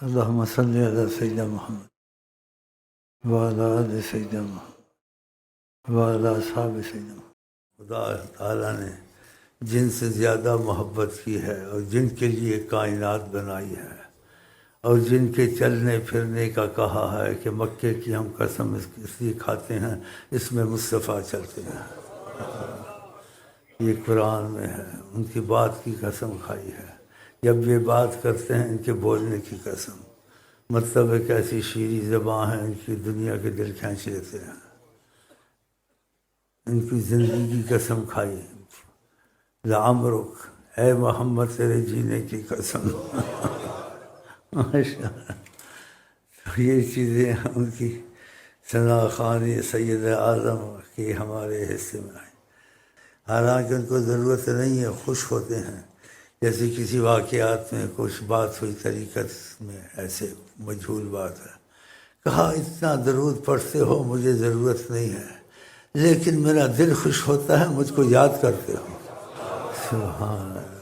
اللہم صلی علی سیدنا محمد وعلی آل سیدنا محمد وعلی اصحاب سیدنا محمد۔ خدا تعالیٰ نے جن سے زیادہ محبت کی ہے اور جن کے لیے کائنات بنائی ہے اور جن کے چلنے پھرنے کا کہا ہے کہ مکے کی ہم قسم اس لیے کھاتے ہیں اس میں مصطفیٰ چلتے ہیں، یہ قرآن میں ہے، ان کی بات کی قسم کھائی ہے، جب یہ بات کرتے ہیں ان کے بولنے کی قسم، مطلب ایک ایسی شیریں زباں ہے ان کی دنیا کے دل کھینچ لیتے ہیں، ان کی زندگی کی قسم کھائی، لعمرک اے محمد تیرے جینے کی قسم۔ ماشاء اللہ، تو یہ چیزیں ان کی ثنا خوانی سید اعظم کی ہمارے حصے میں آئیں، حالانکہ ان کو ضرورت نہیں ہے، خوش ہوتے ہیں، جیسے کسی واقعات میں کچھ بات ہوئی طریقت میں، ایسے مجہول بات ہے، کہا اتنا درود پڑھتے ہو مجھے ضرورت نہیں ہے لیکن میرا دل خوش ہوتا ہے مجھ کو یاد کرتے ہو۔ سبحان اللہ۔